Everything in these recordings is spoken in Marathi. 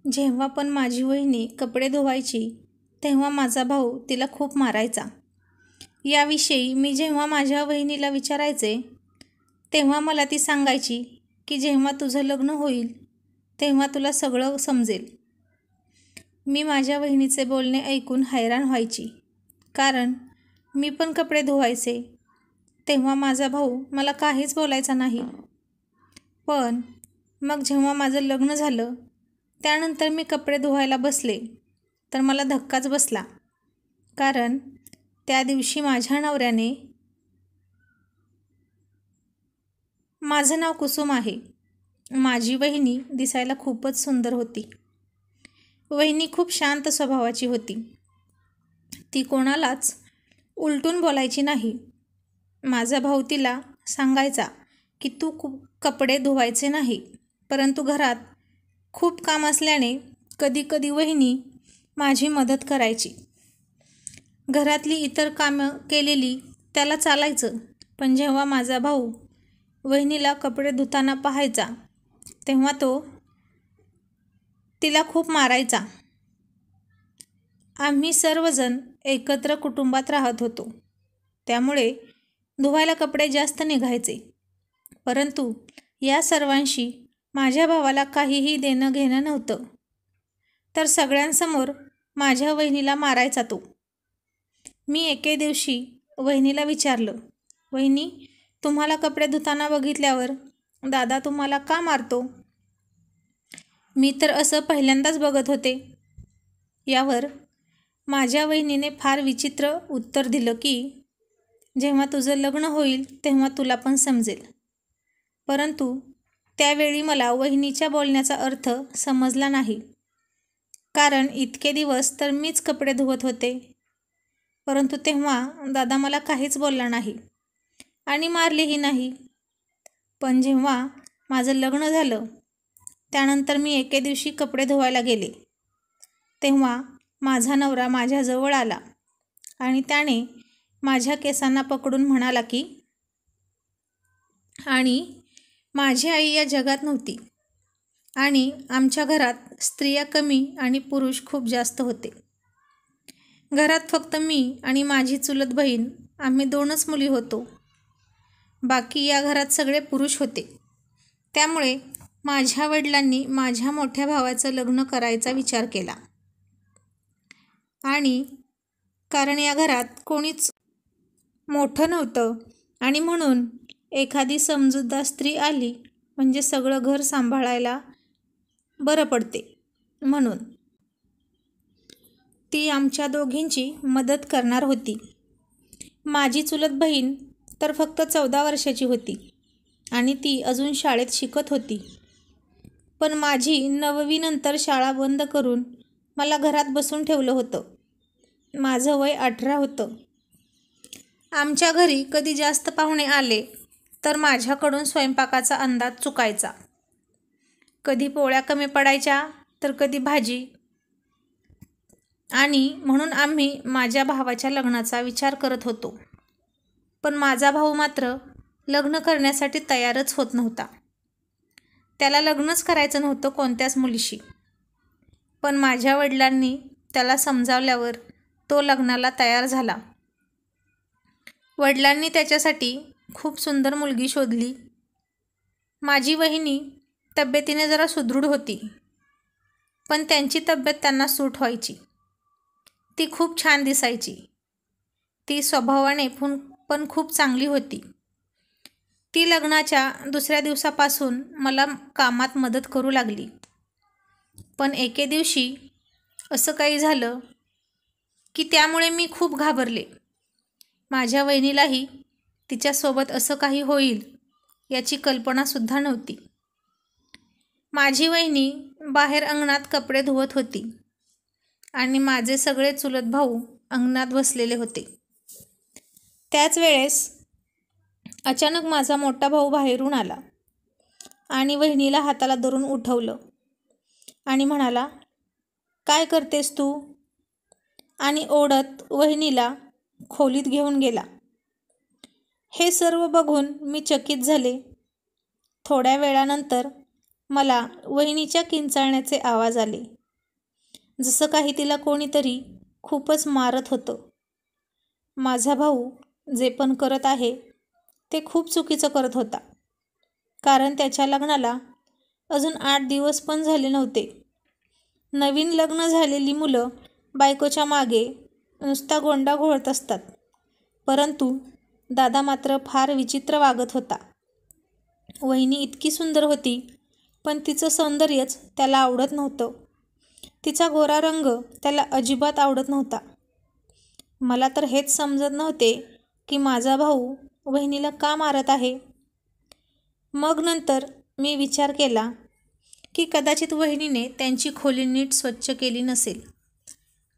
जेव्हा पण माझी वहिनी कपडे धुवायची तेव्हा माझा भाऊ तिला खूप मारायचा. याविषयी मी जेव्हा माझ्या वहिनीला विचारायचे तेव्हा मला ती सांगायची की जेव्हा तुझं लग्न होईल तेव्हा तुला सगळं समजेल. मी माझ्या वहिनीचे बोलणे ऐकून हैराण व्हायची, कारण मी पण कपडे धुवायचे तेव्हा माझा भाऊ मला काहीच बोलायचा नाही. पण मग जेव्हा माझं लग्न झालं त्यानंतर मी कपडे धुवायला बसले तर मला धक्काच बसला, कारण त्या दिवशी माझ्या नवऱ्याने, माझं नाव कुसुम आहे, माझी वहिनी दिसायला खूपच सुंदर होती. वहिनी खूप शांत स्वभावाची होती. ती कोणालाच उलटून बोलायची नाही. माझा भाऊ तिला सांगायचा की तू कपडे धुवायचे नाही, परंतु घरात खूप काम असल्याने कधीकधी वहिनी माझी मदत करायची. घरातली इतर कामं केलेली त्याला चालायचं, पण जेव्हा माझा भाऊ वहिनीला कपडे धुताना पाहायचा तेव्हा तो तिला खूप मारायचा. आम्ही सर्वजण एकत्र कुटुंबात राहत होतो, त्यामुळे धुवायला कपडे जास्त निघायचे. परंतु या सर्वांशी माझ्या भावाला काहीही देणं घेणं नव्हतं, तर सगळ्यांसमोर माझ्या वहिनीला मारायचा तो. मी एके दिवशी वहिनीला विचारलं, वहिनी, तुम्हाला कपडे धुताना बघितल्यावर दादा तुम्हाला का मारतो? मी तर असं पहिल्यांदाच बघत होते. यावर माझ्या वहिनीने फार विचित्र उत्तर दिलं की जेव्हा तुझं लग्न होईल तेव्हा तुला पण समजेल. परंतु त्यावेळी मला वहिनीच्या बोलण्याचा अर्थ समजला नाही, कारण इतके दिवस तर मीच कपडे धुवत होते. परंतु तेव्हा दादा मला काहीच बोलला नाही आणि मारलेही नाही. पण जेव्हा माझं लग्न झालं त्यानंतर मी एके दिवशी कपडे धुवायला गेले तेव्हा माझा नवरा माझ्याजवळ आला आणि त्याने माझ्या केसांना पकडून म्हणाला की आणि माझी आई या जगात नव्हती आणि आमच्या घरात स्त्रिया कमी आणि पुरुष खूप जास्त होते. घरात फक्त मी आणि माझी चुलत बहीण आम्ही 2च मुली होतो. बाकी या घरात सगळे पुरुष होते. त्यामुळे माझ्या वडिलांनी माझ्या मोठ्या भावाचं लग्न करायचा विचार केला आणि कारण या घरात कोणीच मोठं नव्हतं आणि म्हणून एखादी समजूतदार स्त्री आली म्हणजे सगळं घर सांभाळायला बरं पडते, म्हणून ती आमच्या दोघींची मदत करणार होती. माझी चुलत बहीण तर फक्त 14 वर्षाची होती आणि ती अजून शाळेत शिकत होती. पण माझी 9वी नंतर शाळा बंद करून मला घरात बसून ठेवलं होतं. माझं वय 18 होतं. आमच्या घरी कधी जास्त पाहुणे आले तर माझ्याकडून स्वयंपाकाचा अंदाज चुकायचा. कधी पोळ्या कमी पडायच्या तर कधी भाजी, आणि म्हणून आम्ही माझ्या भावाच्या लग्नाचा विचार करत होतो. पण माझा भाऊ मात्र लग्न करण्यासाठी तयारच होत नव्हता. त्याला लग्नच करायचं नव्हतं कोणत्याच मुलीशी. पण माझ्या वडिलांनी त्याला समजावल्यावर तो लग्नाला तयार झाला. वडिलांनी त्याच्यासाठी खूप सुंदर मुलगी शोधली. माझी वहिनी तब्येतीने जरा सुदृढ होती, पण त्यांची तब्येत त्यांना सूट व्हायची. ती खूप छान दिसायची. ती स्वभावाने पण खूप चांगली होती. ती लग्नाच्या दुसऱ्या दिवसापासून मला कामात मदत करू लागली. पण एके दिवशी असं काही झालं की त्यामुळे मी खूप घाबरले. माझ्या वहिनीलाही तिच्यासोबत असं काही होईल याची कल्पनासुद्धा नव्हती. माझी वहिनी बाहेर अंगणात कपडे धुवत होती आणि माझे सगळे चुलत भाऊ अंगणात बसलेले होते. त्याच वेळेस अचानक माझा मोठा भाऊ बाहेरून आला आणि वहिनीला हाताला धरून उठवलं आणि म्हणाला, काय करतेस तू? आणि ओढत वहिनीला खोलीत घेऊन गेला. हे सर्व बघून मी चकित झाले. थोड्या वेळानंतर मला वहिनीच्या किंचाळण्याचे आवाज आले. जसं काही तिला कोणीतरी खूपच मारत होतं. माझा भाऊ जे पण करत आहे ते खूप चुकीचं करत होता, कारण त्याच्या लग्नाला अजून 8 दिवस पण झाले नव्हते. नवीन लग्न झालेली मुलं बायकोच्या मागे नुसता गोंडा घोळत असतात, परंतु दादा मात्र फार विचित्र वागत होता. वहिनी इतकी सुंदर होती, पण तिचं सौंदर्यच त्याला आवडत नव्हतं. तिचा गोरा रंग त्याला अजिबात आवडत नव्हता. मला तर हेच समजत नव्हते की माझा भाऊ वहिनीला का मारत आहे. मग नंतर मी विचार केला की कदाचित वहिनीने त्यांची खोली नीट स्वच्छ केली नसेल,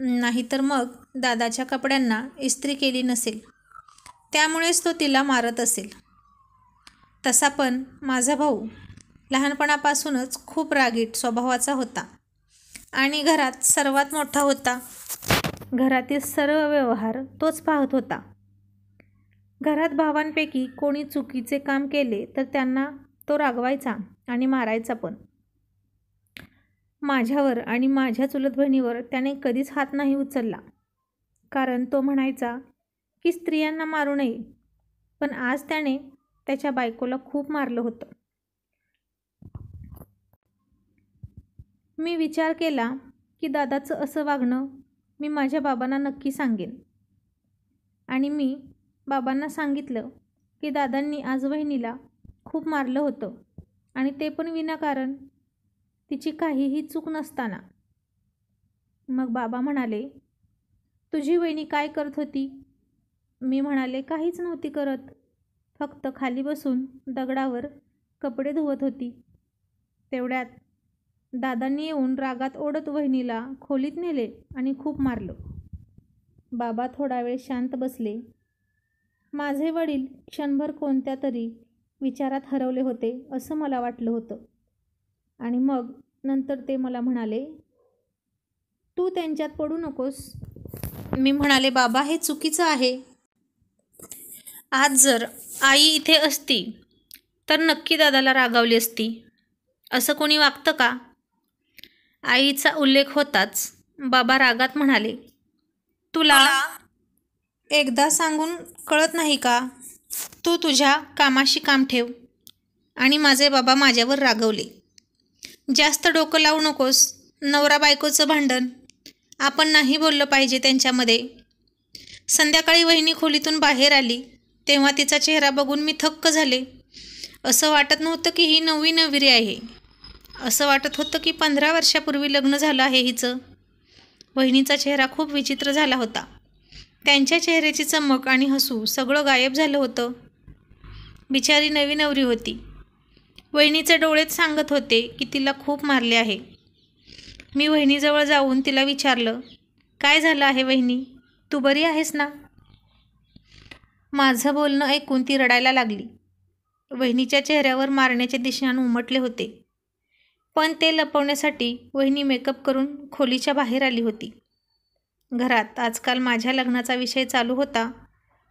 नाहीतर मग दादाच्या कपड्यांना इस्त्री केली नसेल, त्यामुळेच तो तिला मारत असेल. तसा पण माझा भाऊ लहानपणापासूनच खूप रागीट स्वभावाचा होता आणि घरात सर्वात मोठा होता. घरातील सर्व व्यवहार तोच पाहत होता. घरात भावांपैकी कोणी चुकीचे काम केले तर त्यांना तो रागवायचा आणि मारायचा पण. माझ्यावर आणि माझ्या चुलत बहिणीवर त्याने कधीच हात नाही उचलला, कारण तो म्हणायचा की स्त्रियांना मारू नये. पण आज त्याने त्याच्या बायकोला खूप मारलं होतं. मी विचार केला की दादाचं असं वागणं मी माझ्या बाबांना नक्की सांगेन. आणि मी बाबांना सांगितलं की दादांनी आज वहिनीला खूप मारलं होतं, आणि ते पण विनाकारण, तिची काहीही चूक नसताना. मग बाबा म्हणाले, तुझी वहिनी काय करत होती? मी म्हणाले, काहीच नव्हती करत, फक्त खाली बसून दगडावर कपडे धुवत होती. तेवढ्यात दादांनी येऊन रागात ओढत वहिनीला खोलीत नेले आणि खूप मारलं. बाबा थोडा वेळ शांत बसले. माझे वडील क्षणभर कोणत्या तरी विचारात हरवले होते असं मला वाटलं होतं. आणि मग नंतर ते मला म्हणाले, तू त्यांच्यात पडू नकोस. मी म्हणाले, बाबा हे चुकीचं आहे. आज जर आई इथे असती तर नक्की दादाला रागावली असती. असं कोणी वागतं का? आईचा उल्लेख होताच बाबा रागात म्हणाले, तुला एकदा सांगून कळत नाही का? तू तुझ्या कामाशी काम ठेव. आणि माझे बाबा माझ्यावर रागवले, जास्त डोकं लावू नकोस. नवरा बायकोचं भांडण, आपण नाही बोललं पाहिजे त्यांच्यामध्ये. संध्याकाळी वहिनी खोलीतून बाहेर आली तेव्हा तिचा चेहरा बघून मी थक्क झाले. असं वाटत नव्हतं की ही नवी नवरी आहे. असं वाटत होतं की 15 वर्षापूर्वी लग्न झालं आहे हिचं. वहिनीचा चेहरा खूप विचित्र झाला होता. त्यांच्या चेहऱ्याची चमक आणि हसू सगळं गायब झालं होतं. बिचारी नवी नवरी होती. वहिनीचे डोळेच सांगत होते की तिला खूप मारले आहे. मी वहिनीजवळ जाऊन तिला विचारलं, काय झालं आहे वहिनी, तू बरी आहेस ना? माझं बोलणं ऐकून ती रडायला लागली. वहिनीच्या चेहऱ्यावर मारण्याचे निशाण उमटले होते, पण ते लपवण्यासाठी वहिनी मेकअप करून खोलीच्या बाहेर आली होती. घरात आजकाल माझ्या लग्नाचा विषय चालू होता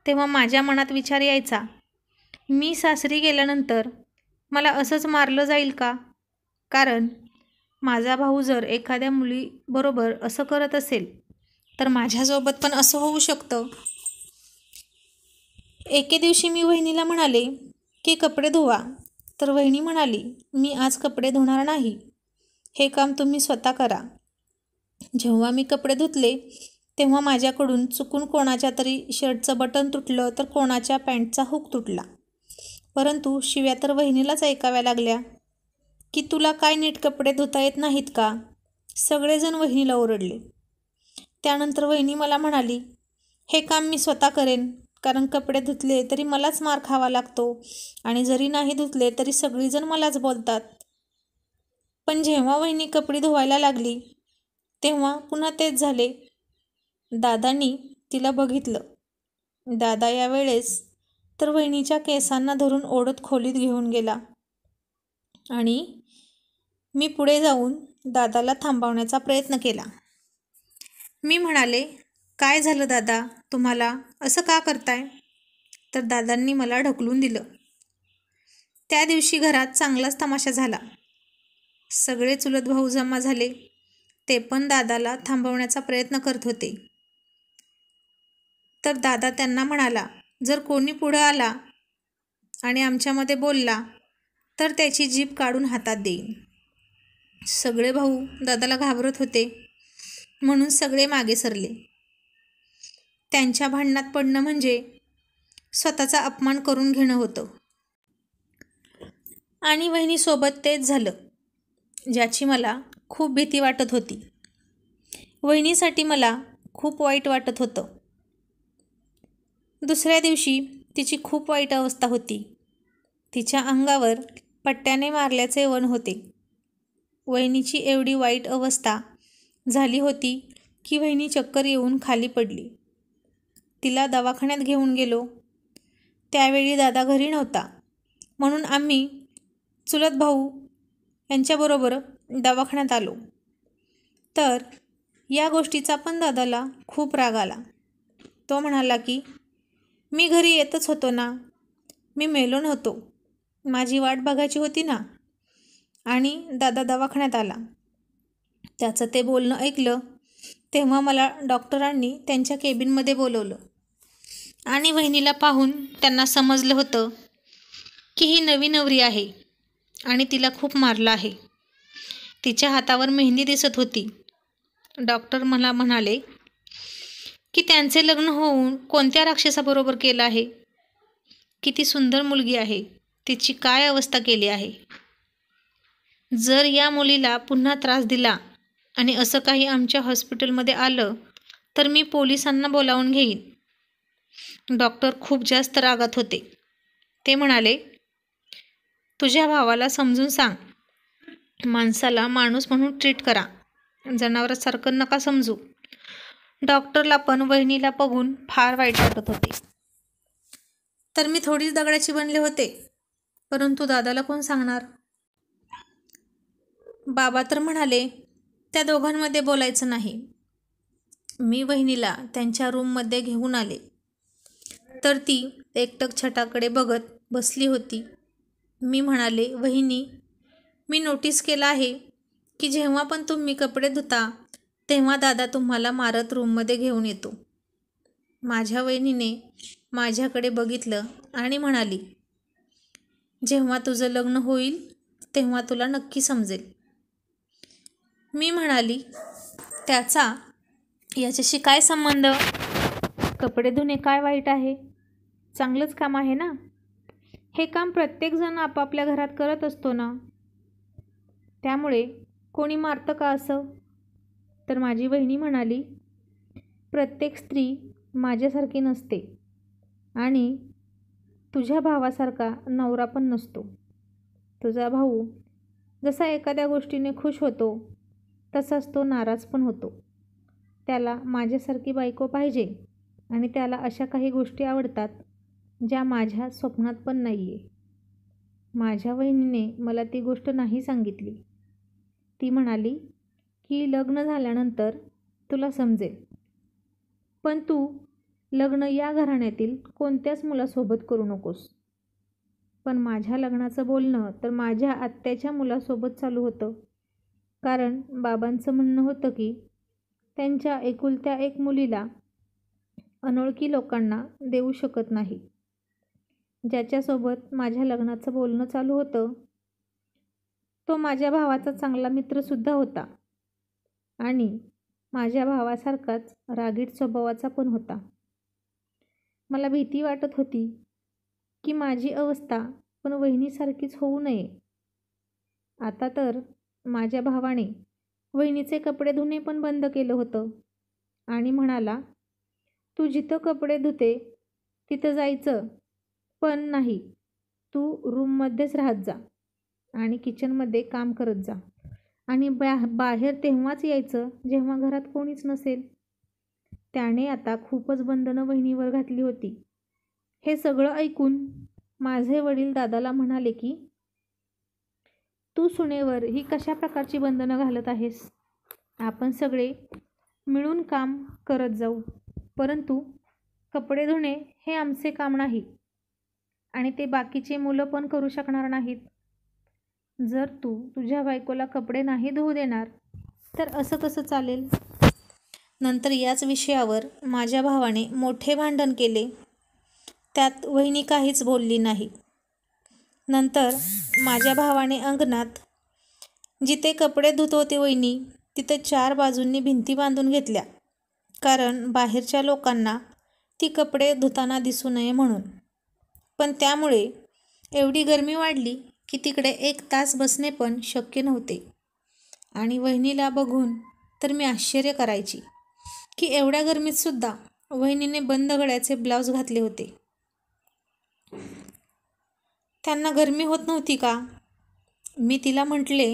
तेव्हा माझ्या मनात विचार यायचा, मी सासरी गेल्यानंतर मला असंच मारलं जाईल का? कारण माझा भाऊ जर एखाद्या मुलीबरोबर असं करत असेल तर माझ्यासोबत पण असं होऊ शकतं. एके दिवशी मी वहिनीला म्हणाले की कपडे धुवा, तर वहिनी म्हणाली, मी आज कपडे धुणार नाही, हे काम तुम्ही स्वतः करा. जेव्हा मी कपडे धुतले तेव्हा माझ्याकडून चुकून कोणाच्या तरी शर्टचं बटन तुटलं तर कोणाच्या पॅन्टचा हुक तुटला. परंतु शिव्या तर वहिनीलाच ऐकाव्या लागल्या की तुला काय नीट कपडे धुता येत नाहीत का? सगळेजण वहिनीला ओरडले. त्यानंतर वहिनी मला म्हणाली, हे काम मी स्वतः करेन, कारण कपडे धुतले तरी मलाच मार खावा लागतो आणि जरी नाही धुतले तरी सगळीजण मलाच बोलतात. पण जेव्हा वहिनी कपडे धुवायला लागली तेव्हा पुन्हा तेच झाले. दादांनी तिला बघितलं. दादा यावेळेस तर वहिनीच्या केसांना धरून ओढत खोलीत घेऊन गेला आणि मी पुढे जाऊन दादाला थांबवण्याचा प्रयत्न केला. मी म्हणाले, काय झालं दादा, तुम्हाला असं का करताय? तर दादांनी मला ढकलून दिलं. त्या दिवशी घरात चांगलाच तमाशा झाला. सगळे चुलत भाऊ जमा झाले. ते पण दादाला थांबवण्याचा प्रयत्न करत होते. तर दादा त्यांना म्हणाला, जर कोणी पुढं आला आणि आमच्यामध्ये बोलला तर त्याची जीभ काढून हातात देईन. सगळे भाऊ दादाला घाबरत होते म्हणून सगळे मागे सरले. त्यांच्या भांडणात पडणं म्हणजे स्वतःचा अपमान करून घेणं होतं. आणि वहिनीसोबत तेच झालं, ज्याची मला खूप भीती वाटत होती. वहिनीसाठी मला खूप वाईट वाटत होतं. दुसऱ्या दिवशी तिची खूप वाईट अवस्था होती. तिच्या अंगावर पट्ट्याने मारल्याचे वण होते. वहिनीची एवढी वाईट अवस्था झाली होती की वहिनी चक्कर येऊन खाली पडली. तिला दवाखान्यात घेऊन गेलो. त्यावेळी दादा घरी नव्हता म्हणून आम्ही चुलत भाऊ यांच्याबरोबर दवाखान्यात आलो. तर या गोष्टीचा पण दादाला खूप राग आला. तो म्हणाला की मी घरी येतच होतो ना, मी मेलो नव्हतो, माझी वाट बघायची होती ना. आणि दादा दवाखान्यात आला. त्याचं ते बोलणं ऐकलं तेव्हा मला डॉक्टरांनी त्यांच्या केबिनमध्ये बोलवलं आणि वहिनीला पाहून त्यांना समजलं होतं की ही नवी नवरी आहे आणि तिला खूप मारलं आहे. तिच्या हातावर मेहंदी दिसत होती. डॉक्टर मला म्हणाले की त्यांचे लग्न होऊन कोणत्या राक्षसाबरोबर केलं आहे. किती सुंदर मुलगी आहे, तिची काय अवस्था केली आहे. जर या मुलीला पुन्हा त्रास दिला आणि असं काही आमच्या हॉस्पिटलमध्ये आलं तर मी पोलिसांना बोलावून घेईन. डॉक्टर खूप जास्त रागात होते. ते म्हणाले, तुझ्या भावाला समजून सांग, माणसाला माणूस म्हणून ट्रीट करा, जनावरासारखं नका समजू. डॉक्टरला पण वहिनीला बघून फार वाईट वाटत होते. तर मी थोडीच दगडाची बनले होते, परंतु दादाला कोण सांगणार. बाबा तर म्हणाले त्या दोघांमध्ये बोलायचं नाही. मी वहिनीला त्यांच्या रूममध्ये घेऊन आले तर ती एकटक छटाकडे बघत बसली होती. मी म्हणाले, वहिनी, मी नोटीस केलं आहे की जेव्हा पण तुम्ही कपडे धुता तेव्हा दादा तुम्हाला मारत रूममध्ये घेऊन येतो. माझ्या वहिनीने माझ्याकडे बघितलं आणि म्हणाली, जेव्हा तुझं लग्न होईल तेव्हा तुला नक्की समजेल. मी म्हणाली, त्याचा याच्याशी काय संबंध? कपडे धुणे काय वाईट आहे? चांगलंच काम आहे ना. हे काम प्रत्येकजण आपापल्या घरात करत असतो ना. त्यामुळे कोणी मारतं का असं? तर माझी वहिनी म्हणाली, प्रत्येक स्त्री माझ्यासारखी नसते आणि तुझ्या भावासारखा नवरा पण नसतो. तुझा भाऊ जसा एखाद्या गोष्टीने खुश होतो तसाच तो नाराज पण होतो. त्याला माझ्यासारखी बायको पाहिजे आणि त्याला अशा काही गोष्टी आवडतात ज्या माझ्या स्वप्नात पण नाही आहे. माझ्या वहिनीने मला ती गोष्ट नाही सांगितली. ती म्हणाली की लग्न झाल्यानंतर तुला समजेल, पण तू लग्न या घराण्यातील कोणत्याच मुलासोबत करू नकोस. पण माझ्या लग्नाचं बोलणं तर माझ्या आत्याच्या मुलासोबत चालू होतं. कारण बाबांचं म्हणणं होतं की त्यांच्या एकुलत्या एक मुलीला अनोळखी लोकांना देऊ शकत नाही. ज्याच्यासोबत माझ्या लग्नाचं बोलणं चालू होतं तो माझ्या भावाचा चांगला मित्रसुद्धा होता आणि माझ्या भावासारखाच रागीट स्वभावाचा पण होता. मला भीती वाटत होती की माझी अवस्था पण वहिनीसारखीच होऊ नये. आता तर माझ्या भावाने वहिनीचे कपडे धुणे पण बंद केलं होतं आणि म्हणाला, तू जिथं कपडे धुते तिथं जायचं पण नाही, तू रूममध्येच राहत जा आणि किचनमध्ये काम करत जा आणि बाहेर तेव्हाच यायचं जेव्हा घरात कोणीच नसेल. त्याने आता खूपच बंधनं वहिनीवर घातली होती. हे सगळं ऐकून माझे वडील दादाला म्हणाले की तू सुनेवर ही कशा प्रकारची बंधनं घालत आहेस? आपण सगळे मिळून काम करत जाऊ, परंतु कपडे धुणे हे आमचे काम नाही आणि ते बाकीचे मुलं पण करू शकणार नाहीत. जर तू तुझ्या बायकोला कपडे नाही धुवू देणार तर असं कसं चालेल? नंतर याच विषयावर माझ्या भावाने मोठे भांडण केले. त्यात वहिनी काहीच बोलली नाही. नंतर माझ्या भावाने अंगणात जिथे कपडे धुत होते वहिनी तिथे 4 बाजूंनी भिंती बांधून घेतल्या, कारण बाहेरच्या लोकांना ती कपडे धुताना दिसू नये म्हणून. पण त्यामुळे एवढी गरमी वाढली की तिकडे 1 तास बसणे पण शक्य नव्हते. आणि वहिनीला बघून तर मी आश्चर्य करायची की एवढ्या गरमीतसुद्धा वहिनीने बंद गळ्याचे ब्लाऊज घातले होते. त्यांना गरमी होत नव्हती का? मी तिला म्हटले,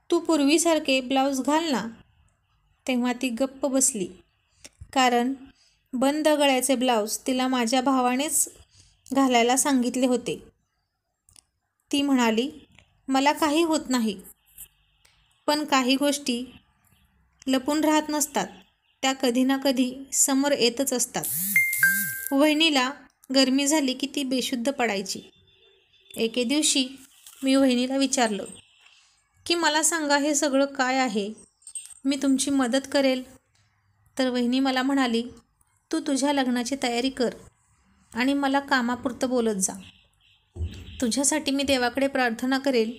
तू पूर्वीसारखे ब्लाऊज घाल ना. तेव्हा ती गप्प बसली, कारण बंद गळ्याचे ब्लाऊज तिला माझ्या भावानेच घालायला सांगितले होते. ती म्हणाली, मला काही होत नाही. पण काही गोष्टी लपून राहत नसतात, त्या कधी ना कधी समोर येतच असतात. वहिनीला गरमी झाली की ती बेशुद्ध पडायची. एके दिवशी मी वहिनीला विचारलं की मला सांगा, हे सगळं काय आहे? मी तुमची मदत करेल. तर वहिनी मला म्हणाली, तू तुझ्या लग्नाची तयारी कर आणि मला कामापुरतं बोलत जा. तुझ्यासाठी मी देवाकडे प्रार्थना करेल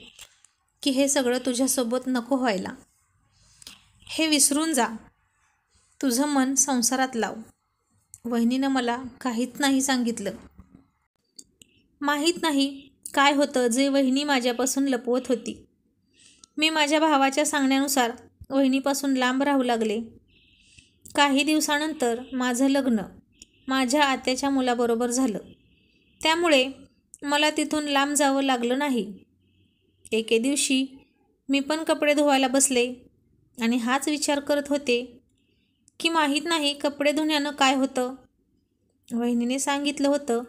की हे सगळं तुझ्यासोबत नको व्हायला. हे विसरून जा. तुझं मन संसारात लाव. वहिनीनं मला काहीच नाही सांगितलं. माहीत नाही काय होतं जे वहिनी माझ्यापासून लपवत होती. मी माझ्या भावाच्या सांगण्यानुसार वहिनीपासून लांब राहू लागले. काही दिवसानंतर माझं लग्न माझ्या आत्याच्या मुलाबरोबर झालं. त्यामुळे मला तिथून लांब जावं लागलं नाही. एके दिवशी मी पण कपडे धुवायला बसले आणि हाच विचार करत होते की माहीत नाही कपडे धुण्यानं काय होतं. वहिनीने सांगितलं होतं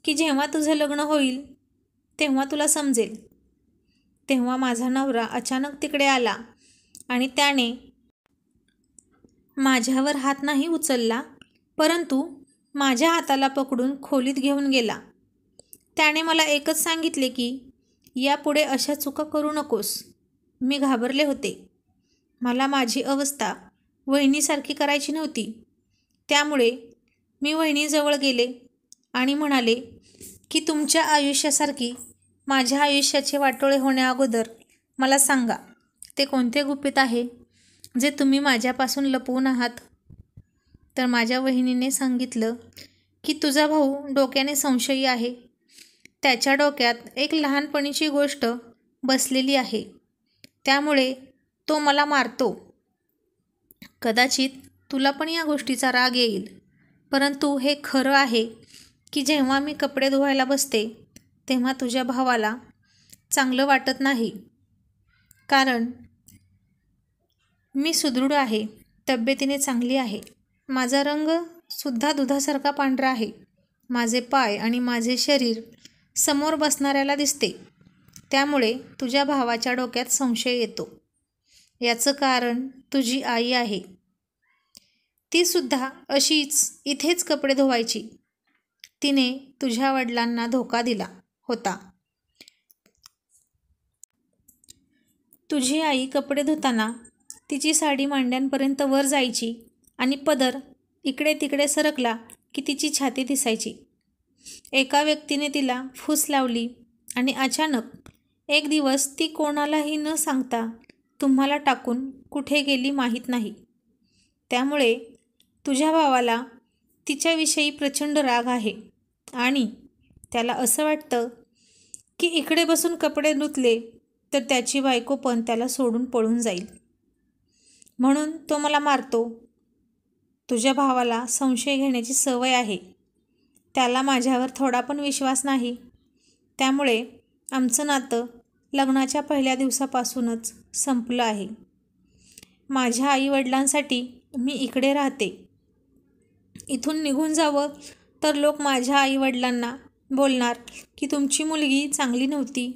की जेव्हा तुझं लग्न होईल तेव्हा तुला समजेल. तेव्हा माझा नवरा अचानक तिकडे आला आणि त्याने माझ्यावर हात नाही उचलला, परंतु माझ्या हाताला पकडून खोलीत घेऊन गेला. त्याने मला एकच सांगितले की यापुढे अशा चुका करू नकोस. मी घाबरले होते. मला माझी अवस्था वहिनीसारखी करायची नव्हती. त्यामुळे मी वहिनीजवळ गेले आणि म्हणाले की तुमच्या आयुष्यासारखी माझ्या आयुष्याचे वाटोळे होण्याअगोदर मला सांगा, ते कोणते गुपित आहे जे तुम्ही माझ्यापासून लपवून आहात. तर माझ्या वहिनीने सांगितलं की तुझा भाऊ डोक्याने संशयी आहे. त्याच्या डोक्यात एक लहानपणीची गोष्ट बसलेली आहे. त्यामुळे तो मला मारतो. कदाचित तुला पण या गोष्टीचा राग येईल, परंतु हे खरं आहे की जेव्हा मी कपडे धुवायला बसते तेव्हा तुझ्या भावाला चांगलं वाटत नाही. कारण मी सुदृढ आहे, तब्येतीने चांगली आहे. माझा रंगसुद्धा दुधासारखा पांढरा आहे. माझे पाय आणि माझे शरीर समोर बसणाऱ्याला दिसते. त्यामुळे तुझ्या भावाच्या डोक्यात संशय येतो. याचं कारण तुझी आई आहे. तीसुद्धा अशीच इथेच कपडे धुवायची. तिने तुझ्या वडिलांना धोका दिला होता. तुझी आई कपडे धुताना तिची साडी मांड्यांपर्यंत वर जायची आणि पदर इकडे तिकडे सरकला की तिची छाती दिसायची. एका व्यक्तीने तिला फूस लावली आणि अचानक एक दिवस ती कोणालाही न सांगता तुम्हाला टाकून कुठे गेली माहीत नाही. त्यामुळे तुझ्या भावाला तिच्याविषयी प्रचंड राग आहे आणि त्याला असं वाटतं की इकडे बसून कपडे धुतले तर त्याची बायको पण त्याला सोडून पळून जाईल. म्हणून तो मला मारतो. तुझ्या भावाला संशय घेण्याची सवय आहे. त्याला माझ्यावर थोडा पण विश्वास नाही. त्यामुळे आमचं नातं लग्नाच्या पहिल्या दिवसापासूनच संपलं आहे. माझ्या आईवडिलांसाठी मी इकडे राहते. इथून निघून जावं तर लोक माझ्या आईवडिलांना बोलणार की तुमची मुलगी चांगली नव्हती.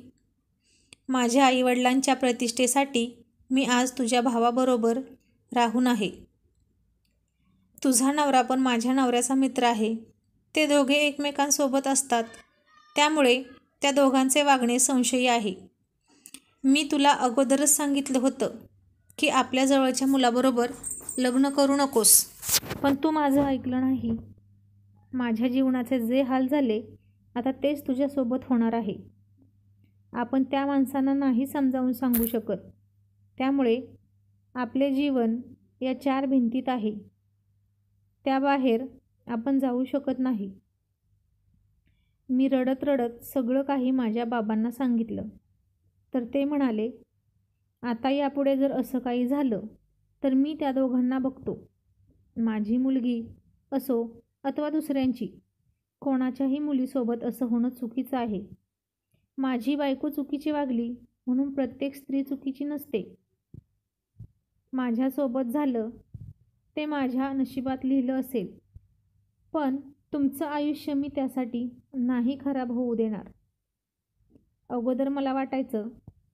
माझ्या आईवडिलांच्या प्रतिष्ठेसाठी मी आज तुझ्या भावाबरोबर राहून आहे. तुझा नवरा पण माझ्या नवऱ्याचा मित्र आहे. ते दोघे एकमेकांसोबत असतात. त्यामुळे त्या दोघांचे वागणे संशयी आहे. मी तुला अगोदरच सांगितलं होतं की आपल्या जवळच्या मुलाबरोबर लग्न करू नकोस, पण तू माझं ऐकलं नाही. माझ्या जीवनाचे जे हाल झाले आता तेच तुझ्यासोबत होणार आहे. आपण त्या माणसांना नाही समजावून सांगू शकत, त्यामुळे आपले जीवन या 4 भिंतीत आहे, त्याबाहेर आपण जाऊ शकत नाही. मी रडत रडत सगळं काही माझ्या बाबांना सांगितलं. तर ते म्हणाले, आता यापुढे जर असं काही झालं तर मी त्या दोघांना बघतो. माझी मुलगी असो अथवा दुसऱ्यांची, कोणाच्याही मुलीसोबत असं होणं चुकीचं आहे. माझी बायको चुकीची वागली म्हणून प्रत्येक स्त्री चुकीची नसते. माझ्यासोबत झालं ते माझ्या नशिबात लिहिलं असेल, पण तुमचं आयुष्य मी त्यासाठी नाही खराब होऊ देणार. अगोदर मला वाटायचं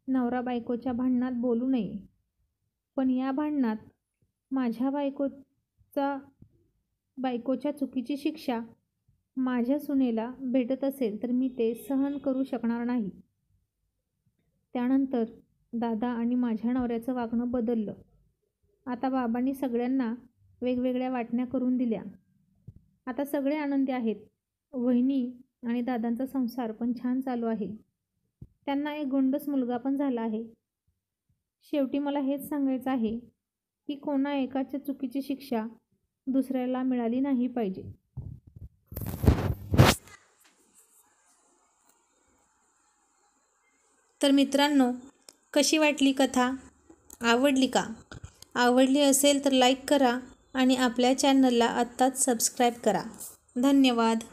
नवरा बायकोच्या भांडणात बोलू नये, पण या भांडणात माझ्या बायकोच्या चुकीची शिक्षा माझ्या सुनेला भेटत असेल तर मी ते सहन करू शकणार नाही. त्यानंतर दादा आणि माझ्या नवऱ्याचं वागणं बदललं. आता बाबांनी सगळ्यांना वेगवेगळ्या वाटण्या करून दिल्या. आता सगळे आनंदी आहेत. वहिनी आणि दादांचा संसार पण छान चालू आहे. त्यांना एक गोंडस मुलगा पण झाला आहे. शेवटी मला हेच सांगायचं आहे की कोणा एकाच्या चुकीची शिक्षा दुसऱ्याला मिळाली नाही पाहिजे. तर मित्रांनो, कशी वाटली कथा? आवडली का? आवडली असेल तर लाईक करा आणि आपल्या चॅनलला आत्ताच सबस्क्राईब करा. धन्यवाद.